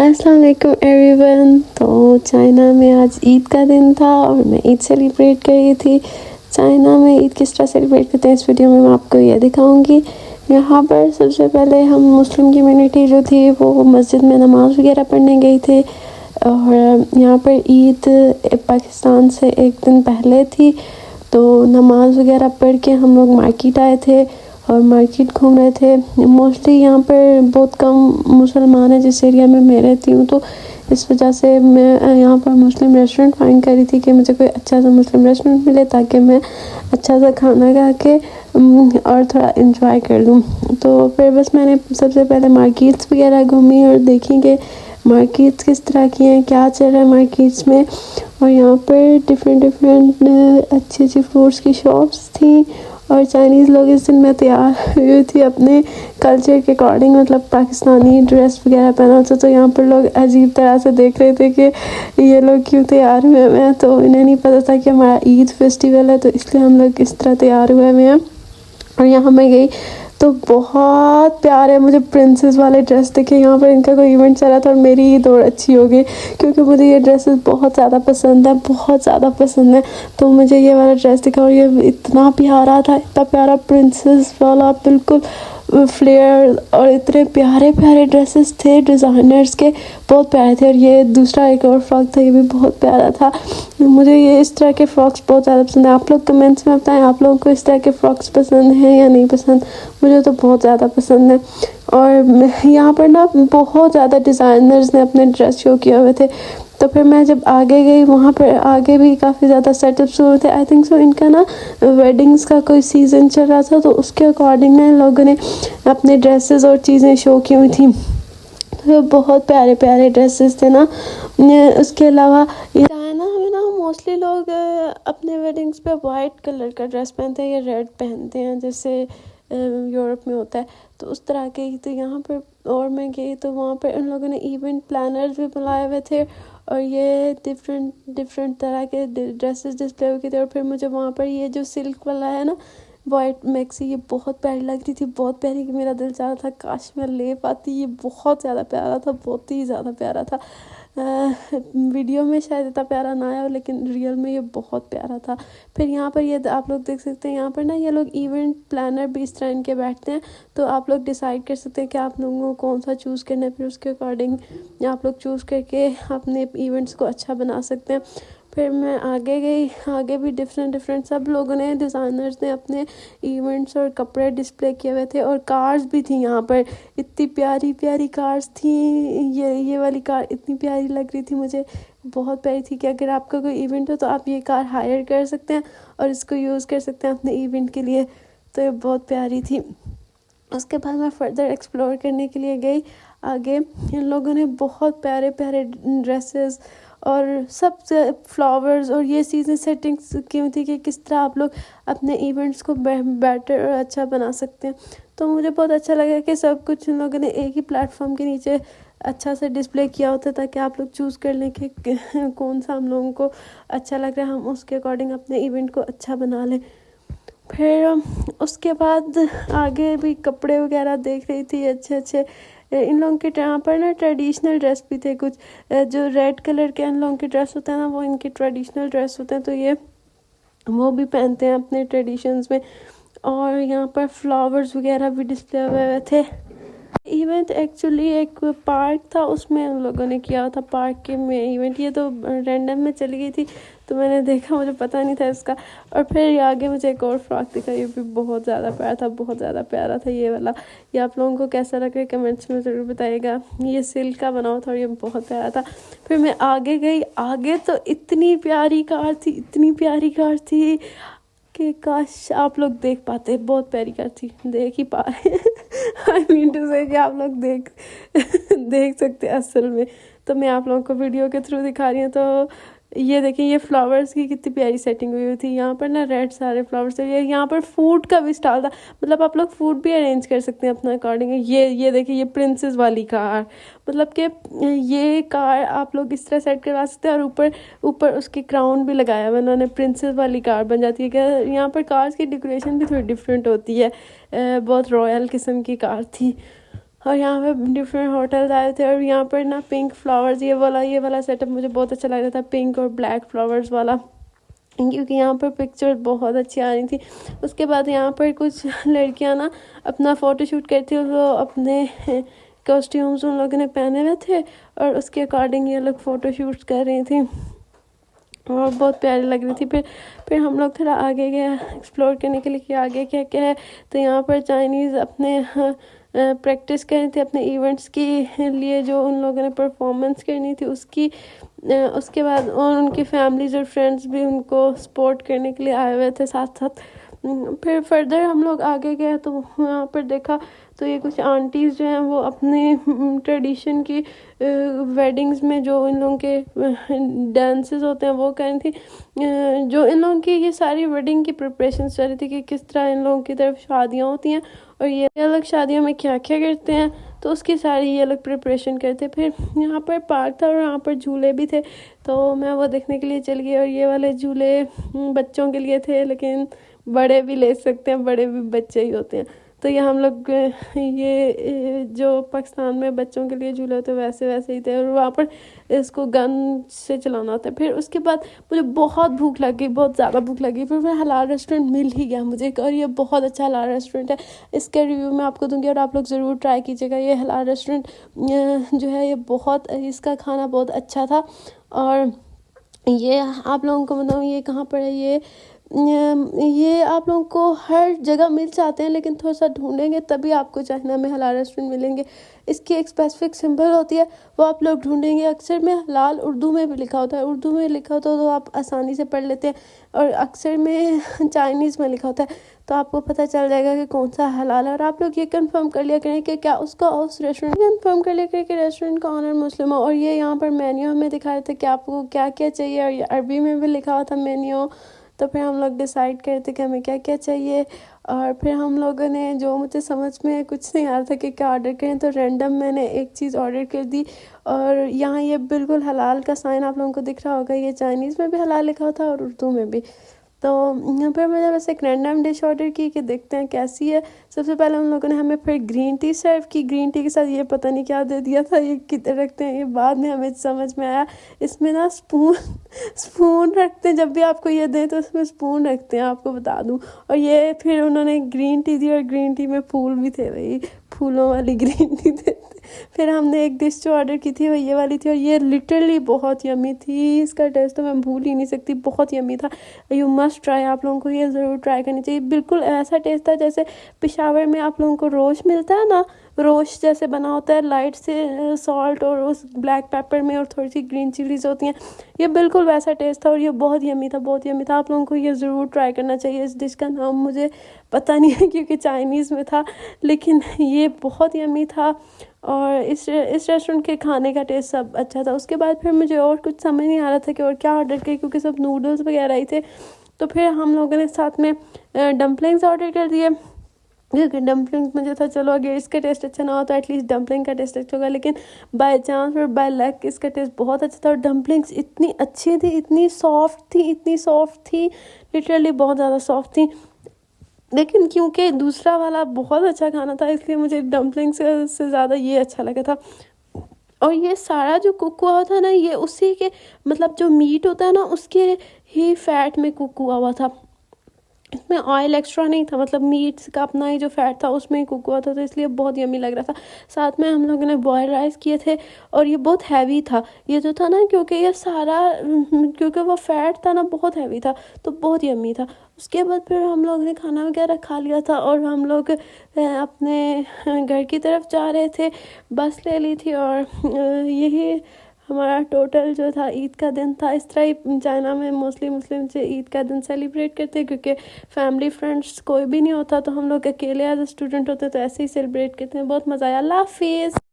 अस्सलाम वालेकुम एवरीवन। तो चाइना में आज ईद का दिन था और मैं ईद सेलिब्रेट कर रही थी। चाइना में ईद किस तरह सेलिब्रेट करते हैं इस वीडियो में मैं आपको ये दिखाऊंगी। यहाँ पर सबसे पहले हम मुस्लिम कम्युनिटी जो थी वो मस्जिद में नमाज़ वगैरह पढ़ने गई थी। और यहाँ पर ईद पाकिस्तान से एक दिन पहले थी, तो नमाज़ वगैरह पढ़ के हम लोग मार्केट आए थे और मार्केट घूम रहे थे। मोस्टली यहाँ पर बहुत कम मुसलमान हैं जिस एरिया में मैं रहती हूँ, तो इस वजह से मैं यहाँ पर मुस्लिम रेस्टोरेंट फाइंड कर रही थी कि मुझे कोई अच्छा सा मुस्लिम रेस्टोरेंट मिले ताकि मैं अच्छा सा खाना खा के और थोड़ा इंजॉय कर लूँ। तो फिर बस मैंने सबसे पहले मार्केट्स वगैरह घूमी और देखी कि मार्केट्स किस तरह की हैं, क्या चल रहा है मार्केट्स में। और यहाँ पर डिफरेंट अच्छी अच्छी फ्रूट्स की शॉप्स थी और चाइनीज़ लोग इस दिन मैं तैयार हुई थी अपने कल्चर के अकॉर्डिंग, मतलब पाकिस्तानी ड्रेस वगैरह पहना था। तो यहाँ पर लोग अजीब तरह से देख रहे थे कि ये लोग क्यों तैयार हुए हैं, तो इन्हें नहीं पता था कि हमारा ईद फेस्टिवल है, तो इसलिए हम लोग इस तरह तैयार हुए हैं। और यहाँ मैं गई तो बहुत प्यारे मुझे प्रिंसेस वाले ड्रेस दिखे। यहाँ पर इनका कोई इवेंट चल रहा था और मेरी ही दौड़ अच्छी हो गई क्योंकि मुझे ये ड्रेसेस बहुत ज़्यादा पसंद है, बहुत ज़्यादा पसंद है। तो मुझे ये वाला ड्रेस दिखा और ये इतना प्यारा था, इतना प्यारा प्रिंसेस वाला बिल्कुल फ्लेयर, और इतने प्यारे प्यारे ड्रेसेस थे डिज़ाइनर्स के, बहुत प्यारे थे। और ये दूसरा एक और फ्रॉक था, ये भी बहुत प्यारा था। मुझे ये इस तरह के फ़्रॉक्स बहुत ज़्यादा पसंद है। आप लोग कमेंट्स में बताएं आप लोगों को इस तरह के फ़्रॉक्स पसंद हैं या नहीं पसंद। मुझे तो बहुत ज़्यादा पसंद है। और यहाँ पर ना बहुत ज़्यादा डिज़ाइनर्स ने अपने ड्रेस शो किए हुए थे। तो फिर मैं जब आगे गई वहाँ पर आगे भी काफ़ी ज़्यादा सेटअप्स हुए थे। आई थिंक सो इनका ना वेडिंग्स का कोई सीज़न चल रहा था, तो उसके अकॉर्डिंग ना इन लोगों ने अपने ड्रेसेस और चीज़ें शो की हुई थी। तो बहुत प्यारे प्यारे ड्रेसेस थे ना। उसके अलावा चाइना में ना मोस्टली लोग अपने वेडिंग्स पे वाइट कलर का ड्रेस पहनते हैं या रेड पहनते हैं जैसे यूरोप में होता है, तो उस तरह के ही। तो यहाँ पर और मैं गई तो वहाँ पर उन लोगों ने इवेंट प्लानर्स भी बुलाए हुए थे और ये डिफरेंट तरह के ड्रेसेस डिस्प्ले हुए थे। और फिर मुझे वहाँ पर ये जो सिल्क वाला है ना वाइट मैक्सी, ये बहुत प्यारी लग रही थी, बहुत प्यारी कि मेरा दिल चाह रहा था काश मैं ले पाती। ये बहुत ज़्यादा प्यारा था, बहुत ही ज़्यादा प्यारा था। वीडियो में शायद इतना प्यारा ना आया हो लेकिन रियल में ये बहुत प्यारा था। फिर यहाँ पर ये आप लोग देख सकते हैं, यहाँ पर ना ये लोग इवेंट प्लानर भी इस तरह इनके बैठते हैं, तो आप लोग डिसाइड कर सकते हैं कि आप लोगों को कौन सा चूज़ करना है। फिर उसके अकॉर्डिंग आप लोग चूज़ करके अपने इवेंट्स को अच्छा बना सकते हैं। फिर मैं आगे गई, आगे भी डिफरेंट सब लोगों ने डिज़ाइनर्स ने अपने इवेंट्स और कपड़े डिस्प्ले किए हुए थे। और कार्स भी थी यहाँ पर, इतनी प्यारी प्यारी कार्स थी। ये वाली कार इतनी प्यारी लग रही थी मुझे, बहुत प्यारी थी कि अगर आपका कोई इवेंट हो तो आप ये कार हायर कर सकते हैं और इसको यूज़ कर सकते हैं अपने इवेंट के लिए। तो ये बहुत प्यारी थी। उसके बाद मैं फर्दर एक्सप्लोर करने के लिए गई आगे। इन लोगों ने बहुत प्यारे प्यारे ड्रेसेस और सब फ्लावर्स और ये चीज़ें सेटिंग्स की हुई थी कि किस तरह आप लोग अपने इवेंट्स को बेटर और अच्छा बना सकते हैं। तो मुझे बहुत अच्छा लगा कि सब कुछ इन लोगों ने एक ही प्लेटफॉर्म के नीचे अच्छा से डिस्प्ले किया होता ताकि आप लोग चूज़ कर लें कि कौन सा हम लोगों को अच्छा लग रहा है, हम उसके अकॉर्डिंग अपने इवेंट को अच्छा बना लें। फिर उसके बाद आगे भी कपड़े वगैरह देख रही थी अच्छे अच्छे। इन लोगों के यहाँ पर ना ट्रेडिशनल ड्रेस भी थे कुछ, जो रेड कलर के इन लोगों के ड्रेस होते हैं ना वो इनके ट्रेडिशनल ड्रेस होते हैं, तो ये वो भी पहनते हैं अपने ट्रेडिशंस में। और यहाँ पर फ्लावर्स वगैरह भी डिस्प्ले हुए थे। इवेंट एक्चुअली एक पार्क था, उसमें उन लोगों ने किया था पार्क के में इवेंट। ये तो रैंडम में चली गई थी तो मैंने देखा, मुझे पता नहीं था इसका। और फिर ये आगे मुझे एक और फ्रॉक दिखा, ये भी बहुत ज़्यादा प्यारा था, बहुत ज़्यादा प्यारा था ये वाला। ये आप लोगों को कैसा लगा कमेंट्स में ज़रूर बताइएगा। ये सिल्क का बना हुआ था और ये बहुत प्यारा था। फिर मैं आगे गई, आगे तो इतनी प्यारी कार थी, इतनी प्यारी कार थी कि काश आप लोग देख पाते, बहुत प्यारी कार थी, देख ही पा आई मीन टू से कि आप लोग देख सकते हैं असल में। तो मैं आप लोगों को वीडियो के थ्रू दिखा रही हूँ। तो ये देखिए ये फ्लावर्स की कितनी प्यारी सेटिंग हुई थी। यहाँ पर ना रेड सारे फ्लावर्स थे। यहाँ पर फूड का भी स्टॉल था, मतलब आप लोग फूड भी अरेंज कर सकते हैं अपना अकॉर्डिंग। ये देखिए ये प्रिंसेस वाली कार, मतलब कि ये कार आप लोग इस तरह सेट करवा सकते हैं और ऊपर उसकी क्राउन भी लगाया हुआ उन्होंने, प्रिंसेस वाली कार बन जाती है। क्या यहाँ पर कार्स की डेकोरेशन भी थोड़ी डिफरेंट होती है, बहुत रॉयल किस्म की कार थी। और यहाँ पे डिफरेंट होटल्स आए थे। और यहाँ पर ना पिंक फ्लावर्स, ये वाला सेटअप मुझे बहुत अच्छा लग रहा था, पिंक और ब्लैक फ्लावर्स वाला, क्योंकि यहाँ पर पिक्चर बहुत अच्छी आ रही थी। उसके बाद यहाँ पर कुछ लड़कियाँ ना अपना फ़ोटोशूट करती, वो अपने कॉस्ट्यूम्स उन लोगों ने पहने हुए थे और उसके अकॉर्डिंग ये लोग फ़ोटोशूट्स कर रही थी और बहुत प्यारी लग रही थी। फिर हम लोग थोड़ा आगे गए एक्सप्लोर करने के लिए कि आगे क्या क्या है। तो यहाँ पर चाइनीज़ अपने प्रैक्टिस कर रही थी अपने इवेंट्स के लिए, जो उन लोगों ने परफॉर्मेंस करनी थी उसकी। उसके बाद और उनकी फैमिलीज और फ्रेंड्स भी उनको सपोर्ट करने के लिए आए हुए थे साथ साथ। फिर फर्दर हम लोग आगे गए तो वहाँ पर देखा तो ये कुछ आंटीज़ जो हैं वो अपने ट्रेडिशन की वेडिंग्स में जो इन लोगों के डांसेस होते हैं वो कर रही थी। जो इन लोगों की ये सारी वेडिंग की प्रिपरेशन चल रही थी कि किस तरह इन लोगों की तरफ शादियाँ होती हैं और ये अलग शादियों में क्या क्या करते हैं, तो उसकी सारी ये अलग प्रिपरेशन करते। फिर यहाँ पर पार्क था और यहाँ पर झूले भी थे, तो मैं वो देखने के लिए चल गई। और ये वाले झूले बच्चों के लिए थे, लेकिन बड़े भी ले सकते हैं, बड़े भी बच्चे ही होते हैं। तो ये हम लोग ये जो पाकिस्तान में बच्चों के लिए झूले होते हैं वैसे ही थे, और वहाँ पर इसको गन से चलाना होता है। फिर उसके बाद मुझे बहुत भूख लग गई, बहुत ज़्यादा भूख लगी। फिर मैं हलाल रेस्टोरेंट मिल ही गया मुझे, और ये बहुत अच्छा हलाल रेस्टोरेंट है। इसके रिव्यू मैं आपको दूंगी और आप लोग ज़रूर ट्राई कीजिएगा। ये हलाल रेस्टोरेंट जो है ये बहुत, इसका खाना बहुत अच्छा था। और ये आप लोगों को बताऊँ ये कहाँ पर है, ये आप लोगों को हर जगह मिल जाते हैं, लेकिन थोड़ा सा ढूंढेंगे तभी आपको चाइना में हलाल रेस्टोरेंट मिलेंगे। इसकी एक स्पेसिफिक सिंबल होती है, वो आप लोग ढूंढेंगे। अक्सर में हलाल उर्दू में भी लिखा होता है, उर्दू में लिखा होता है तो आप आसानी से पढ़ लेते हैं, और अक्सर में चाइनीज़ में लिखा होता है तो आपको पता चल जाएगा कि कौन सा हलाल है। और आप लोग ये कंफर्म कर लिया करें कि क्या उसका उस रेस्टोरेंट कंफर्म कर लिया करें कि रेस्टोरेंट का ऑनर मुस्लिम हो। और ये यहाँ पर मेन्यू हमें दिखा रहे थे कि आपको क्या क्या चाहिए, और ये अरबी में भी लिखा हुआ था मेन्यू। तो फिर हम लोग डिसाइड करते कि हमें क्या क्या चाहिए। और फिर हम लोगों ने, जो मुझे समझ में कुछ नहीं आ रहा था कि क्या ऑर्डर करें, तो रैंडम मैंने एक चीज़ ऑर्डर कर दी। और यहाँ ये बिल्कुल हलाल का साइन आप लोगों को दिख रहा होगा, ये चाइनीज़ में भी हलाल लिखा था और उर्दू में भी। तो यहाँ पर मैंने बस एक रैंडम डिश ऑर्डर की कि देखते हैं कैसी है। सबसे पहले उन लोगों ने हमें फिर ग्रीन टी सर्व की, ग्रीन टी के साथ ये पता नहीं क्या दे दिया था, ये कितने रखते हैं ये बाद में हमें समझ में आया। इसमें ना स्पून रखते हैं, जब भी आपको ये दें तो इसमें स्पून रखते हैं, आपको बता दूँ। और ये फिर उन्होंने ग्रीन टी दी, और ग्रीन टी में फूल भी थे, भाई फूलों वाली ग्रीन टी थे। फिर हमने एक डिश जो ऑर्डर की थी वो ये वाली थी, और ये लिटरली बहुत यमी थी। इसका टेस्ट तो मैं भूल ही नहीं सकती, बहुत यमी था। यू मस्ट ट्राई, आप लोगों को ये ज़रूर ट्राई करनी चाहिए। बिल्कुल ऐसा टेस्ट था जैसे पेशावर में आप लोगों को रोश मिलता है ना, रोश जैसे बना होता है लाइट से सॉल्ट और उस ब्लैक पेपर में और थोड़ी सी ग्रीन चिलीज होती हैं, ये बिल्कुल वैसा टेस्ट था। और ये बहुत यमी था, बहुत यमी था। आप लोगों को ये ज़रूर ट्राई करना चाहिए। इस डिश का नाम मुझे पता नहीं है क्योंकि चाइनीज़ में था, लेकिन ये बहुत यमी था। और इस रेस्टोरेंट के खाने का टेस्ट सब अच्छा था। उसके बाद फिर मुझे और कुछ समझ नहीं आ रहा था कि और क्या ऑर्डर करें, क्योंकि सब नूडल्स वगैरह ही थे। तो फिर हम लोगों ने साथ में डम्पलिंग्स ऑर्डर कर दिए, क्योंकि डम्पलिंग्स मुझे था चलो अगर इसका टेस्ट अच्छा ना हो तो एटलीस्ट डम्पलिंग का टेस्ट अच्छा होगा। लेकिन बाय चांस और बाय लक इसका टेस्ट बहुत अच्छा था। और डम्पलिंग्स इतनी अच्छी थी, इतनी सॉफ्ट थी, लिटरली बहुत ज़्यादा सॉफ्ट थी। लेकिन क्योंकि दूसरा वाला बहुत अच्छा खाना था, इसलिए मुझे डम्पलिंग से ज़्यादा ये अच्छा लगा था। और ये सारा जो कुक हुआ था ना, ये उसी के मतलब जो मीट होता है ना उसके ही फैट में कुक हुआ था। इसमें ऑयल एक्स्ट्रा नहीं था, मतलब मीट का अपना ही जो फैट था उसमें ही कुक हुआ था, तो इसलिए बहुत यमी लग रहा था। साथ में हम लोगों ने बॉयल राइस किए थे, और ये बहुत हैवी था ये जो था ना, क्योंकि ये सारा क्योंकि वो फैट था ना बहुत हैवी था, तो बहुत यमी था। उसके बाद फिर हम लोग ने खाना वगैरह खा लिया था, और हम लोग अपने घर की तरफ जा रहे थे, बस ले ली थी। और यही हमारा टोटल जो था ईद का दिन था। इस तरह ही चाइना में मोस्टली मुस्लिम से ईद का दिन सेलिब्रेट करते हैं, क्योंकि फैमिली फ्रेंड्स कोई भी नहीं होता, तो हम लोग अकेले एज ए स्टूडेंट होते तो ऐसे ही सेलिब्रेट करते हैं। बहुत मज़ा आया। अल्लाह हाफिज़।